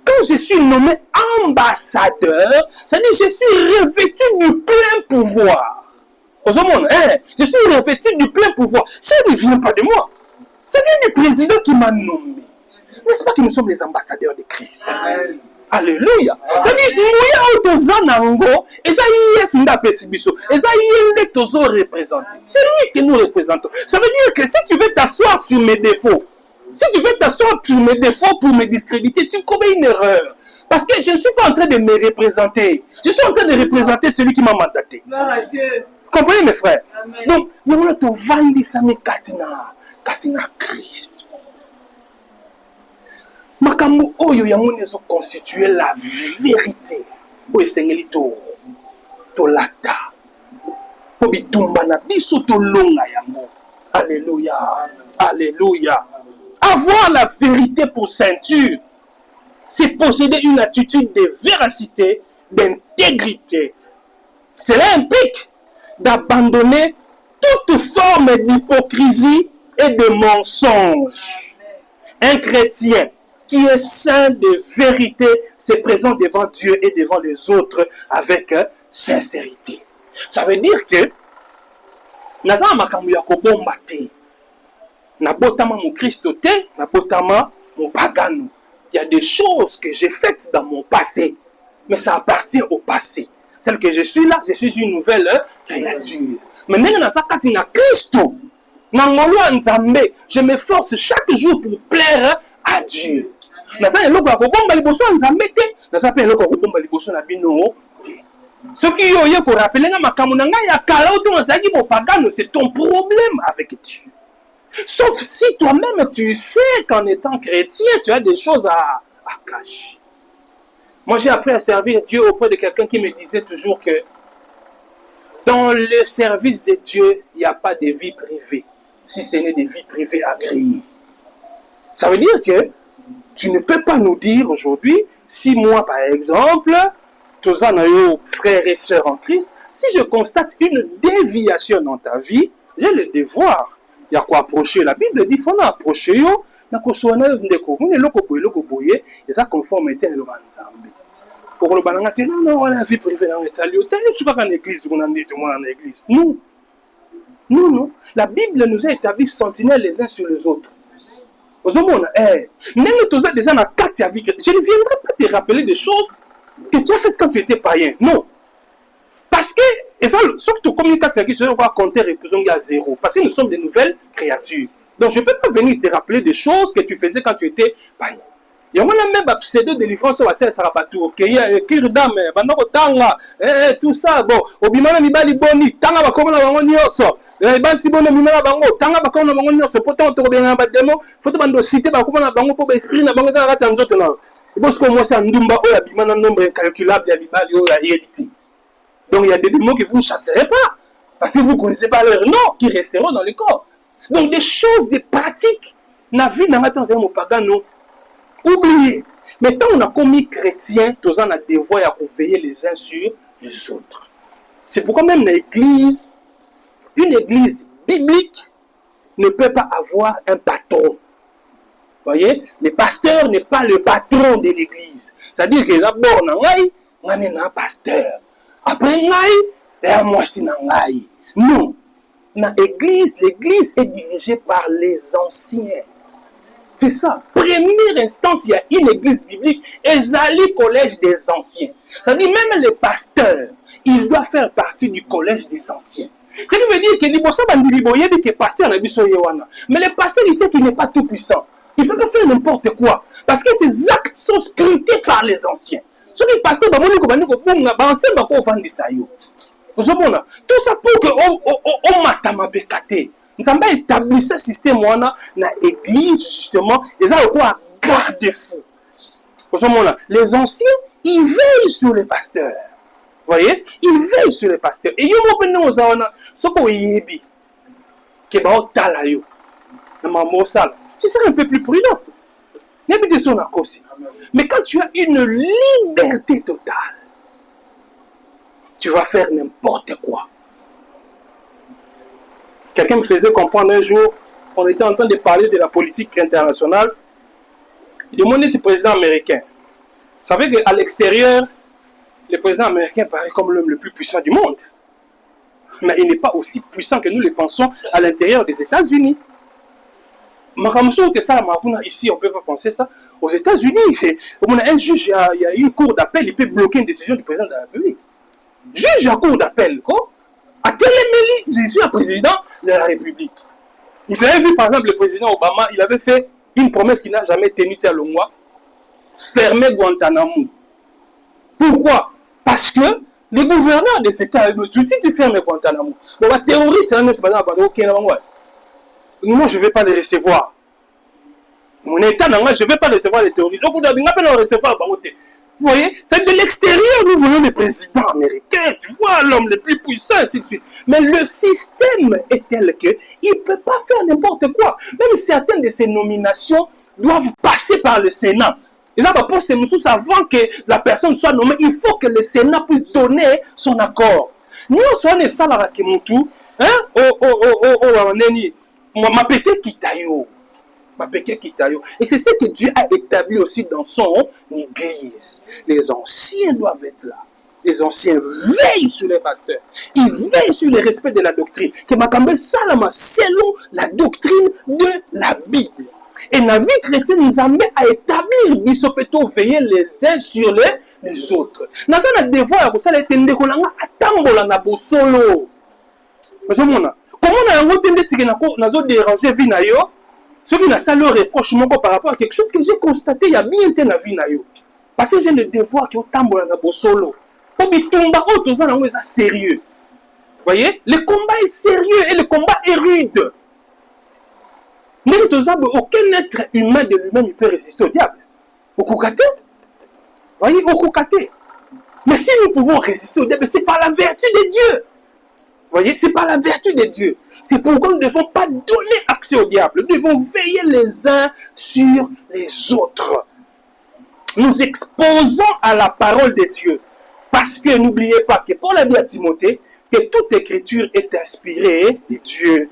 Quand je suis nommé ambassadeur, ça dit que je suis revêtu du plein pouvoir. Je suis revêtu du plein pouvoir. Ça ne vient pas de moi. Ça vient du président qui m'a nommé. N'est-ce pas que nous sommes les ambassadeurs de Christ? Amen. Alléluia. Ça dit que c'est lui que nous représentons. Ça veut dire que si tu veux t'asseoir sur mes défauts, si tu veux t'asseoir sur mes défauts pour me discréditer, tu commets une erreur. Parce que je ne suis pas en train de me représenter. Je suis en train de représenter celui qui m'a mandaté. Comprenez mes frères? Amen. Donc, nous avons vendu ça, mais Katina Christ. Makambo oyo yango nezo constituer la vérité. Oyo sengeli to lata. Po bitumba na biso to longa yango. Alléluia. Alléluia. Avoir la vérité pour ceinture, c'est posséder une attitude de véracité, d'intégrité. Cela implique d'abandonner toute forme d'hypocrisie et de mensonge. Un chrétien qui est saint de vérité se présente devant Dieu et devant les autres avec sincérité. Ça veut dire que naza makambo ya kobomba te. Na botama mon Christ te, na botama mon pagano. Il y a des choses que j'ai faites dans mon passé, mais ça appartient au passé. Tel que je suis là, je suis une nouvelle créature. Mais maintenant, dans sa katina Christo, je m'efforce chaque jour pour plaire à Dieu. Ce qui est rappelé, c'est ton problème avec Dieu. Sauf si toi-même tu sais qu'en étant chrétien, tu as des choses à cacher. Moi, j'ai appris à servir Dieu auprès de quelqu'un qui me disait toujours que dans le service de Dieu, il n'y a pas de vie privée, si ce n'est des vies privées agréées. Ça veut dire que tu ne peux pas nous dire aujourd'hui, si moi, par exemple, tous nos frères et sœurs en Christ, si je constate une déviation dans ta vie, j'ai le devoir. Il y a quoi approcher. La Bible dit qu'il faut approcher. Il y a conformité à l'Obanzambi. Pour le banana, non, la vie privée dans l'Italie, tu ne pas en église, on en est en église. Non. Non, non. La Bible nous a établi sentinelles les uns sur les autres. Aux hommes, même tous déjà dans 4 vie. Je ne viendrai pas te rappeler des choses que tu as faites quand tu étais païen. Non. Parce que, et ça, surtout comme les 4 qui va compter et à 0. Parce que nous sommes des nouvelles créatures. Donc je ne peux pas venir te rappeler des choses que tu faisais quand tu étais païen. Il y a même pseudo délivrance au assez Sarabatu, ok, Kirdam, Banokotanga, tout ça, bon, Obimana Mibali Boni, Tanga Bakoma Bangonioso, Basibono Mimala Bango, Tanga Bakoma Bangonioso, pourtant on bien un démo, faut te citer Bakoma Bango pour esprit na Bango Ratanzotana. Et parce que moi c'est un Ndumba, oh, Abimana nombre incalculable, Yabibali, oh, la réalité. Donc il y a des démons que vous ne chasserez pas, parce que vous ne connaissez pas leur nom, qui resteront dans le corps. Donc des choses, des pratiques, n'a vu dans la mon pagano. Oubliez. Mais tant on a commis chrétien, tous on a devoir à veiller les uns sur les autres. C'est pourquoi même l'église, une église biblique ne peut pas avoir un patron. Voyez, le pasteur n'est pas le patron de l'église. C'est-à-dire que d'abord, on a un pasteur. Après, moi, c'est non. L'église est dirigée par les anciens. C'est ça. Première instance, il y a une église biblique, Ezali collège des anciens. Ça dit même les pasteurs, ils doivent faire partie du collège des anciens. Ce qui veut dire que les pasteurs dit que pasteur n'a pas Yohana. Mais les pasteurs, ils savent qu'il n'est pas tout puissant. Il ne peut pas faire n'importe quoi. Parce que ces actes sont scrutés par les anciens. Ce qui est pasteur, tout ça pour que on matamabekate. Nous avons établi ce système dans l'église, justement, ils ont quoi garde-fou. Les anciens, ils veillent sur les pasteurs. Vous voyez? Ils veillent sur les pasteurs. Et ils ont ce qu'on yebi. Que ba otala yo. Na mamosala. Tu seras un peu plus prudent. N'habite son akosi. Mais quand tu as une liberté totale, tu vas faire n'importe quoi. Quelqu'un me faisait comprendre un jour, on était en train de parler de la politique internationale. Il demandait du président américain. Vous savez qu'à l'extérieur, le président américain paraît comme l'homme le plus puissant du monde. Mais il n'est pas aussi puissant que nous le pensons à l'intérieur des États-Unis. Ici, on ne peut pas penser ça. Aux États-Unis, on a un juge, il y a une cour d'appel, il peut bloquer une décision du président de la République. Juge à cour d'appel, quoi. À quel émili, je suis un président de la République. Vous avez vu, par exemple, le président Obama, il avait fait une promesse qu'il n'a jamais tenue à Longwa. Fermer Guantanamo. Pourquoi? Parce que les gouverneurs des États me disent si tu fermes Guantanamo, bon, les terroristes, moi je ne vais pas les recevoir. Mon État, je ne vais pas recevoir les terroristes. Donc, on ne va pas les recevoir. Vous voyez, c'est de l'extérieur, nous voyons le président américain, tu vois, l'homme le plus puissant, ainsi de suite. Mais le système est tel qu'il ne peut pas faire n'importe quoi. Même certaines de ces nominations doivent passer par le Sénat. Et ça, pour ces messieurs, avant que la personne soit nommée, il faut que le Sénat puisse donner son accord. Nous, sommes des salariés qui m'ont tout, ma pété Kitayo. Et c'est ce que Dieu a établi aussi dans son église. Les anciens doivent être là. Les anciens veillent sur les pasteurs. Ils veillent sur le respect de la doctrine. Que Makambe Salama, selon la doctrine de la Bible. Et la vie chrétienne nous amène à établir bisopeto veiller les uns sur les autres. Nous avons un devoir pour ça, les tendekolanga atambola na bosolo. Comment on a un autre déranger vie na yo? Ce qui n'a pas le reproche par rapport à quelque chose que j'ai constaté il y a bien dans la vie. Parce que j'ai le devoir qui est au solo. Pour que sérieux. Vous voyez, le combat est sérieux et le combat est rude. Aucun être humain de lui-même ne peut résister au diable. Au Kokate. Vous voyez, au Kokate. Mais si nous pouvons résister au diable, c'est par la vertu de Dieu. Vous voyez, c'est par la vertu de Dieu. C'est pourquoi nous ne devons pas donner accès au diable. Nous devons veiller les uns sur les autres. Nous exposons à la parole de Dieu. Parce que n'oubliez pas que Paul a dit à Timothée que toute écriture est inspirée de Dieu.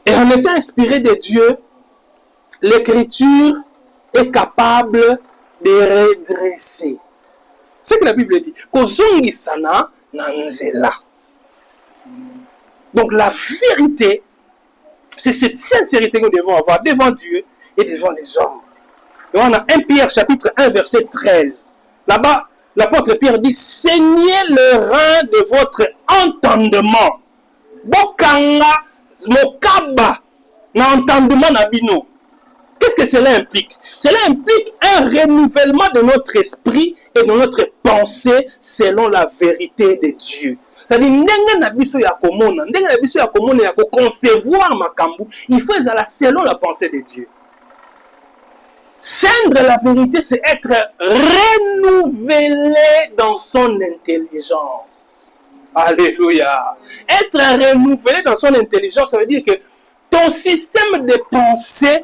Et en étant inspirée de Dieu, l'écriture est capable de redresser. C'est ce que la Bible dit. Kozongi sana nanzela. Donc la vérité, c'est cette sincérité que nous devons avoir devant Dieu et devant les hommes. Et on a 1 Pierre chapitre 1 verset 13. Là-bas, l'apôtre Pierre dit, saignez le rein de votre entendement. Bokanga, mokaba, na entendement nabino. Qu'est-ce que cela implique? Cela implique un renouvellement de notre esprit et de notre pensée selon la vérité de Dieu. C'est-à-dire, concevoir makambu, il faut aller selon la pensée de Dieu. Cendre la vérité, c'est être renouvelé dans son intelligence. Alléluia. Être renouvelé dans son intelligence, ça veut dire que ton système de pensée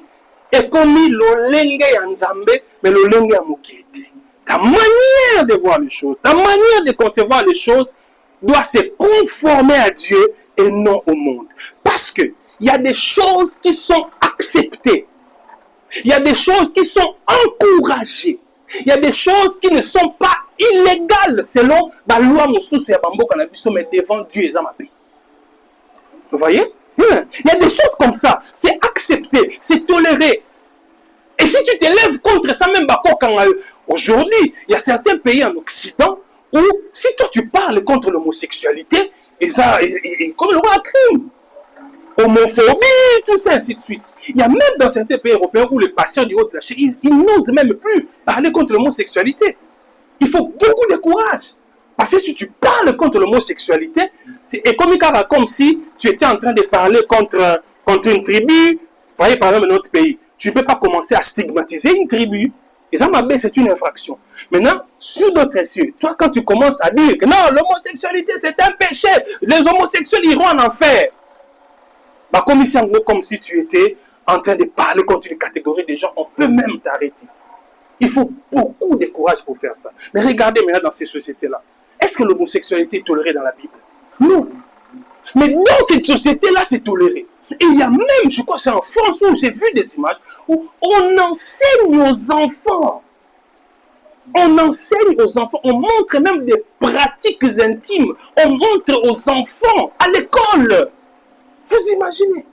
est comme l'olenge ya Nzambe, mais l'olenge ya mokili. Ta manière de voir les choses, ta manière de concevoir les choses doit se conformer à Dieu et non au monde. Parce que il y a des choses qui sont acceptées. Il y a des choses qui sont encouragées. Il y a des choses qui ne sont pas illégales selon la loi Moussous et Bambo Kanabiso, mais devant Dieu et Zamapi. Vous voyez? Il y a des choses comme ça. C'est accepté, c'est toléré. Et si tu t'élèves contre ça, même aujourd'hui, il y a certains pays en Occident où si toi tu parles contre l'homosexualité, comme le roi crime, homophobie, tout ça, ainsi de suite. Il y a même dans certains pays européens où les pasteurs du haut de la chair, ils n'osent même plus parler contre l'homosexualité. Il faut beaucoup de courage. Parce que si tu parles contre l'homosexualité, c'est comme si tu étais en train de parler contre une tribu, voyez par exemple dans notre pays. Tu ne peux pas commencer à stigmatiser une tribu. Et ça, c'est une infraction. Maintenant, sur d'autres cieux, toi, quand tu commences à dire que non, l'homosexualité, c'est un péché, les homosexuels iront en enfer. Comme si tu étais en train de parler contre une catégorie de gens, on peut même t'arrêter. Il faut beaucoup de courage pour faire ça. Mais regardez maintenant dans ces sociétés-là. Est-ce que l'homosexualité est tolérée dans la Bible? Non. Mais dans cette société-là, c'est toléré. Et il y a même, je crois, c'est en France où j'ai vu des images où on enseigne aux enfants. On enseigne aux enfants, on montre même des pratiques intimes. On montre aux enfants à l'école. Vous imaginez?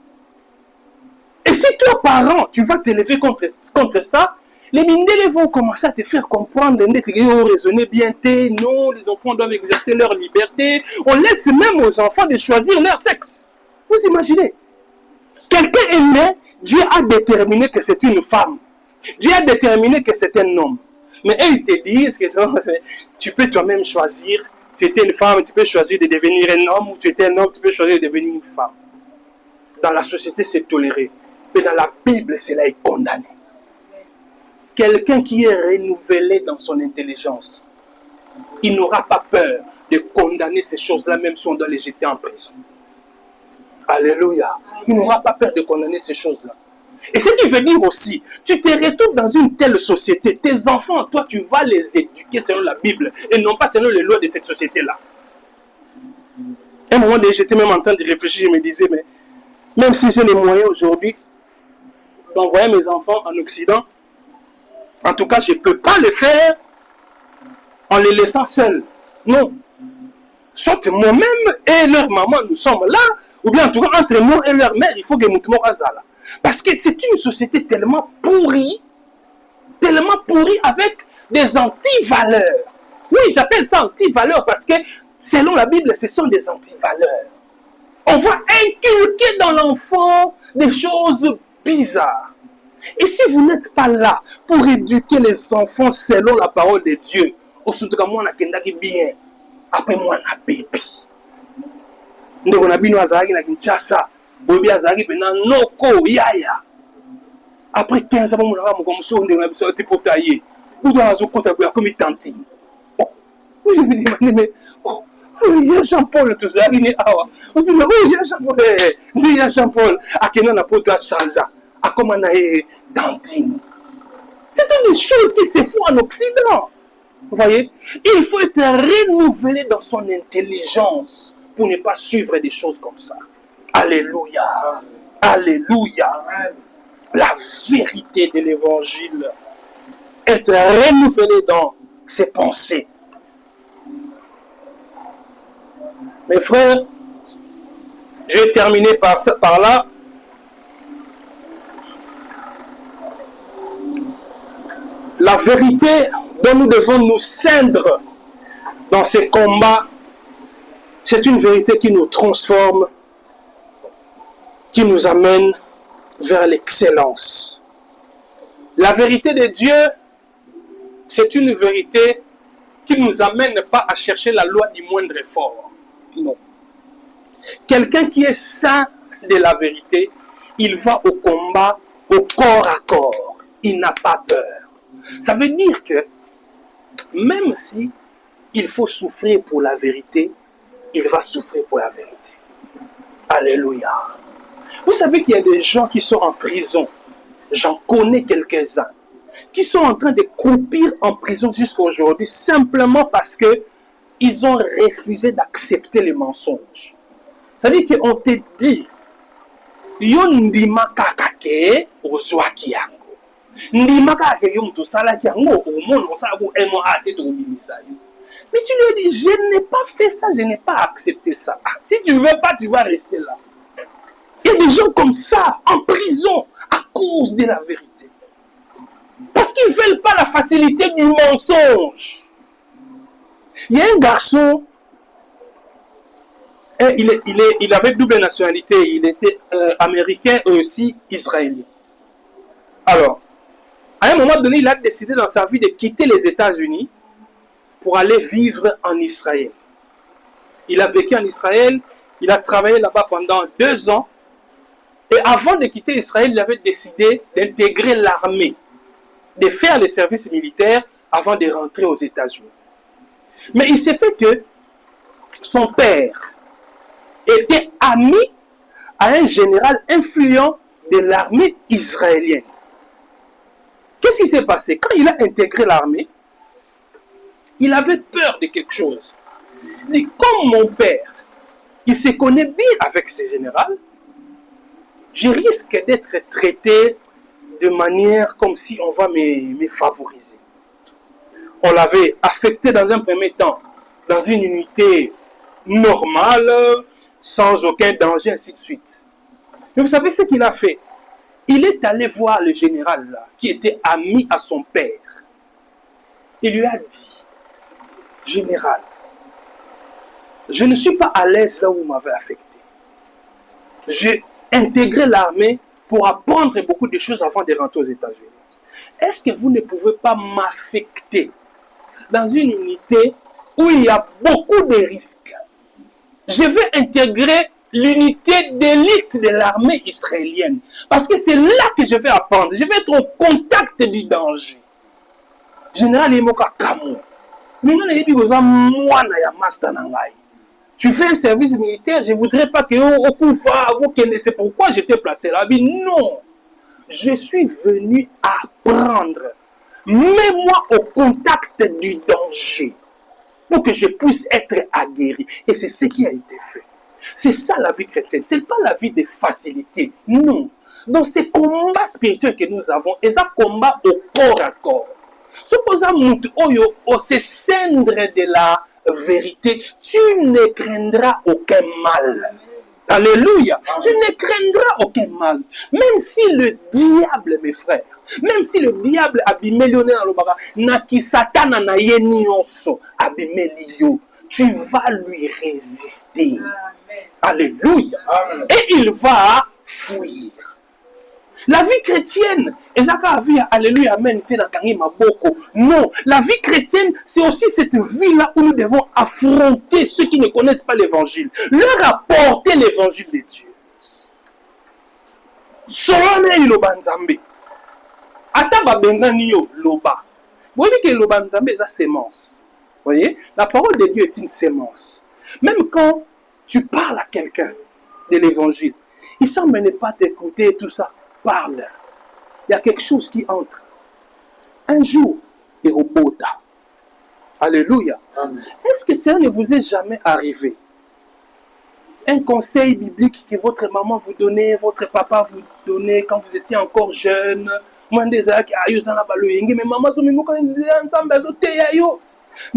Et si toi, parent, tu vas t'élever contre ça, les Mindélés vont commencer à te faire comprendre, raisonner bien, non, les enfants doivent exercer leur liberté. On laisse même aux enfants de choisir leur sexe. Vous imaginez? Quelqu'un est né, Dieu a déterminé que c'est une femme. Dieu a déterminé que c'est un homme. Mais eux, ils te disent que non, tu peux toi-même choisir. Tu étais une femme, tu peux choisir de devenir un homme, ou tu étais un homme, tu peux choisir de devenir une femme. Dans la société, c'est toléré. Mais dans la Bible, cela est condamné. Quelqu'un qui est renouvelé dans son intelligence, il n'aura pas peur de condamner ces choses-là, même si on doit les jeter en prison. Alléluia. Il n'aura pas peur de condamner ces choses-là. Et ce qui veut dire aussi, tu te retrouves dans une telle société, tes enfants, toi, tu vas les éduquer selon la Bible et non pas selon les lois de cette société-là. À un moment donné, j'étais même en train de réfléchir, je me disais, mais même si j'ai les moyens aujourd'hui d'envoyer mes enfants en Occident, en tout cas, je ne peux pas le faire en les laissant seuls. Non. Soit moi-même et leur maman, nous sommes là, ou bien en tout cas, entre moi et leur mère, il faut que nous soyons là. Parce que c'est une société tellement pourrie avec des anti-valeurs. Oui, j'appelle ça anti-valeurs parce que selon la Bible, ce sont des anti-valeurs. On va inculquer dans l'enfant des choses bizarres. Et si vous n'êtes pas là pour éduquer les enfants selon la parole de Dieu, bien, après moi, on a bébé. Nous avons bien na Kinshasa, bébé azaki pendant noko yaya. Après 15 ans, on a comme ça, on a été potaillé. Vous avez comme tantine. Oh, je me dis, mais oh, il y a Jean-Paul, tout ça, il est awa. On dit, oh, il y a Jean-Paul, il y a Jean-Paul, à qui on a poté à changer. À comment on a tantine. C'est une chose qui se fait en Occident. Vous voyez, il faut être renouvelé dans son intelligence pour ne pas suivre des choses comme ça. Alléluia. Alléluia. La vérité de l'évangile. Être renouvelé dans ses pensées. Mes frères, je vais terminer par là. La vérité dont nous devons nous ceindre dans ces combats, c'est une vérité qui nous transforme, qui nous amène vers l'excellence. La vérité de Dieu, c'est une vérité qui ne nous amène pas à chercher la loi du moindre effort. Non. Quelqu'un qui est saint de la vérité, il va au combat au corps à corps. Il n'a pas peur. Ça veut dire que même si il faut souffrir pour la vérité, il va souffrir pour la vérité. Alléluia. Vous savez qu'il y a des gens qui sont en prison. J'en connais quelques-uns. Qui sont en train de croupir en prison jusqu'à aujourd'hui simplement parce qu'ils ont refusé d'accepter les mensonges. Ça veut dire qu'on te dit Yondima kakake ozwaki yango. Ndima kakake yomto salaki yango omono sabu emo ate to bimisa. Mais tu lui dis, je n'ai pas fait ça, je n'ai pas accepté ça. Si tu ne veux pas, tu vas rester là. Il y a des gens comme ça en prison à cause de la vérité. Parce qu'ils ne veulent pas la facilité du mensonge. Il y a un garçon, il avait double nationalité, il était américain et aussi israélien. Alors, à un moment donné, il a décidé dans sa vie de quitter les États-Unis pour aller vivre en Israël. Il a vécu en Israël, il a travaillé là-bas pendant 2 ans. Et avant de quitter Israël, il avait décidé d'intégrer l'armée, de faire le service militaire avant de rentrer aux États-Unis. Mais il s'est fait que son père était ami à un général influent de l'armée israélienne. Qu'est-ce qui s'est passé? Quand il a intégré l'armée, il avait peur de quelque chose. Il dit, comme mon père, il se connaît bien avec ce général, je risque d'être traité de manière comme si on va me favoriser. On l'avait affecté dans un premier temps dans une unité normale, sans aucun danger, ainsi de suite. Mais vous savez ce qu'il a fait? Il est allé voir le général là, qui était ami à son père. Il lui a dit, général, je ne suis pas à l'aise là où vous m'avez affecté. J'ai intégré l'armée pour apprendre beaucoup de choses avant de rentrer aux États-Unis. Est-ce que vous ne pouvez pas m'affecter dans une unité où il y a beaucoup de risques? Je vais intégrer l'unité d'élite de l'armée israélienne. Parce que c'est là que je vais apprendre. Je vais être au contact du danger. Général Imoka Kamo. Tu fais un service militaire, je ne voudrais pas que vous connaissez. C'est pourquoi j'étais placé là. Non. Je suis venu apprendre. Mets-moi au contact du danger pour que je puisse être aguerri. Et c'est ce qui a été fait. C'est ça la vie chrétienne. Ce n'est pas la vie de facilité. Non. Dans ces combats spirituels que nous avons, et ça combat au corps à corps. Suppose à Oyo, se cendre de la vérité, tu ne craindras aucun mal. Alléluia. Tu ne craindras aucun mal. Même si le diable, mes frères, même si le diable abîme Lionel dans le baga, naki satana na yenionso abîme Lio, tu vas lui résister. Alléluia. Amen. Et il va fuir. La vie chrétienne, alléluia, amen, non, la vie chrétienne, c'est aussi cette vie-là où nous devons affronter ceux qui ne connaissent pas l'évangile, leur apporter l'évangile de Dieu. Solone iloba nzambe. Ata babengani yo loba. Vous voyez que loba nzambe est une sémence. Vous voyez, la parole de Dieu est une sémence. Même quand tu parles à quelqu'un de l'évangile, il semble ne pas t'écouter tout ça. Parle. Il y a quelque chose qui entre. Un jour, et au bota. Alléluia. Est-ce que cela ne vous est jamais arrivé? Un conseil biblique que votre maman vous donnait, votre papa vous donnait quand vous étiez encore jeune. Mais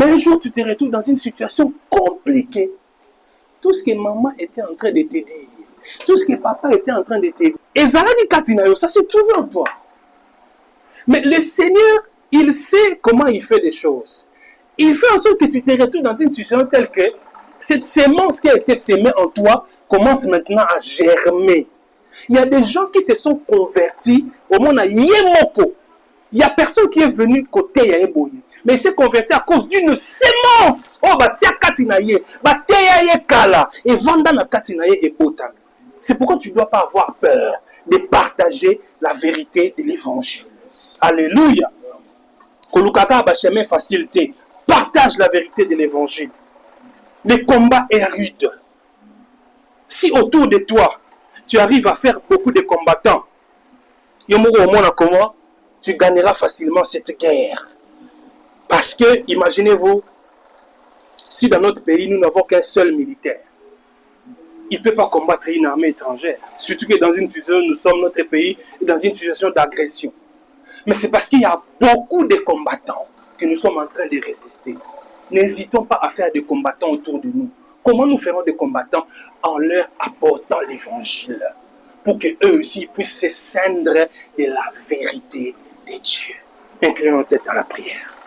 un jour, tu te retrouves dans une situation compliquée. Tout ce que maman était en train de te dire, tout ce que papa était en train de te dire, et ça se trouve en toi. Mais le Seigneur, il sait comment il fait des choses. Il fait en sorte que tu te retrouves dans une situation telle que cette sémence qui a été sémée en toi commence maintenant à germer. Il y a des gens qui se sont convertis au monde à Yemoko. Il n'y a personne qui est venu côté Yaeboye. Mais il s'est converti à cause d'une sémence. Oh, batia katinaye, batia kala, et vandana katinaye et botami. C'est pourquoi tu ne dois pas avoir peur de partager la vérité de l'évangile. Alléluia. Kolukaka ba chemin facilité. Partage la vérité de l'évangile. Le combat est rude. Si autour de toi, tu arrives à faire beaucoup de combattants, comment tu gagneras facilement cette guerre. Parce que, imaginez-vous, si dans notre pays, nous n'avons qu'un seul militaire, il ne peut pas combattre une armée étrangère. Surtout que dans une situation, nous sommes notre pays, dans une situation d'agression. Mais c'est parce qu'il y a beaucoup de combattants que nous sommes en train de résister. N'hésitons pas à faire des combattants autour de nous. Comment nous ferons des combattants? En leur apportant l'évangile. pour qu'eux aussi puissent se ceindre de la vérité de Dieu. Inclinons nos têtes à la prière.